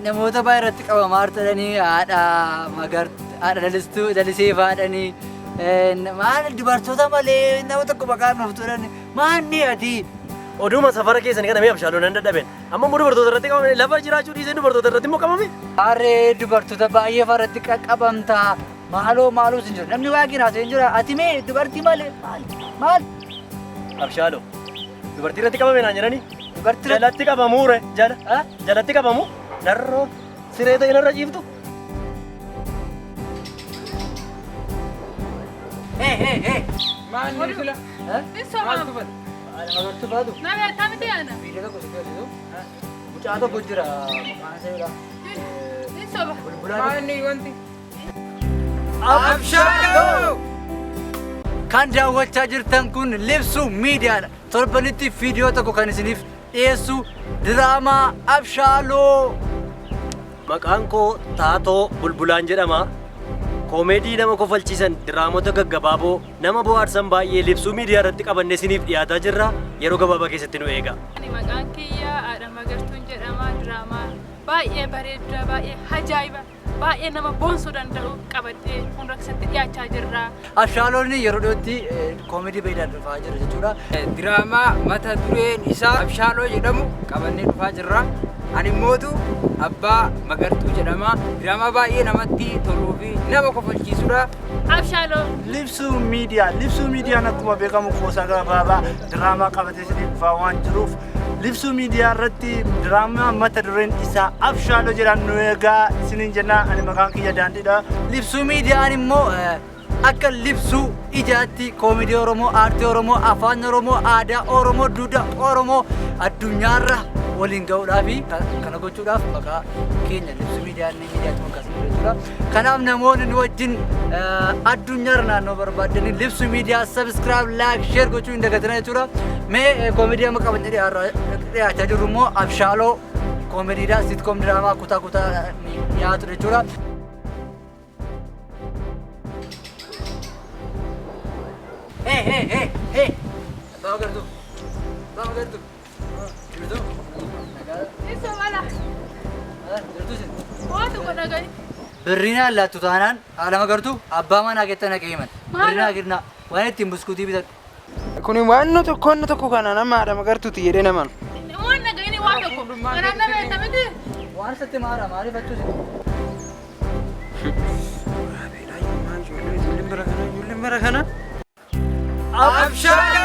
namoota baay'eetti qabamaa turtanii haadha lalistuu lalisee faadhanii maal dubartoota malee nama tokko maqaan nuuf turan maanni ati oduma safara keessanii kana mee abshaaloo nan dadhaben amma immoo dubartoota irratti qabamanii lafa jiraachuu dhiisee dubartoota irratti immoo qabame harree dubartoota baay'ee faratti qaqqabamta maaloo sin jiru namni waa ginaa sin jira ati mee dubartii malee maal abshaaloo dubartii irratti qabame naan jedhanii dubartii jalatti qabamuure jalatti qabamu narroo siree ta'e narra ciiftu Maal fila? Isa maal fila? Agartu baatu. Nama tamte ana. Video tokko situ. Mucaa tokko jira maqaan isaa jedha. Isa ba. Maal ni wanti? Abshaaloo! Kan daawwachaa jirtan kun Libsuu Miidiyaadha. Torbanitti viidiyoo tokko kan isiniif dhiyeessu diraamaa Abshaaloo. maqaan koo Taatoo Bulbulaan jedhama koomedii nama kofalchiisan diraamoota gaggabaaboo nama bohaarsan baay'ee Libsuu Miidiyaa irratti qabannee isiniif dhiyaataa jirra yeroo gabaabaa keessatti nu eega. Maqaan kiyya Aadha Magartuun jedhama diraamaa baay'ee bareedaa baay'ee ajaa'iba baay'ee nama boonsuu danda'u qabadhee fuuldura keessatti dhiyaachaa jirra. Abshaaloon yeroo dhiyootti koomedii baay'ee dhufaa jira jechuudha. Diraamaa mata dureen isaa Abshaaloo jedhamu qabannee dhufaa jirra. Ani mootu Abbaa Magartuu jedhama. Diraamaa baay'ee namatti toluu fi nama kofalchiisudha. Abshaaloo. Libsuu Miidiyaan akkuma beekamu kuusaa gabaabaa diraamaa qabatee isiniif dhufaa waan jiruuf Libsuu Miidiyaa irratti diraamaa mata dureen isaa Abshaaloo jedhan nu eegaa isiniin jenna. Ani maqaan kiyya Daandiidha. Libsuu Miidiyaan immoo akka libsuu ijaatti koomedii Oromoo, aartii Oromoo, afaan Oromoo, aadaa Oromoo, duudhaa Oromoo addunyaarra waliin ga'uudhaaf kana gochuudhaaf maqaa keenya Libsuu Miidiyaan miidiyaatti maqaasni jechuudha. Kanaaf namoonni nu wajjin addunyaarra naannoo barbaadanii Libsuu Miidiyaa subscribe, like, share gochuu hin dagatina jechuudha. Mee koomedii amma qabannee dhiyaachaa jirru immoo Abshaaloo koomediidha. Sitkoom diraamaa kutaa dhiyaatu jechuudha. Hey! Bawa gartu. Isa mala. Gartu sin. Waatu godha gai. Birrina laatu taanaan haala magartu abbaa manaa keetta naqee himan. Maala? Birrina girna waan ittiin buskuutii bitadhu. Kuni waan tokko kana nama Aadha Magartuuti jedhee naman. Waan nagaini waan tokko. Kanaan nama eetamiti. Waan isatti maara maaliif achuu sin? Ijoolleen bara kana. Abshaaloo!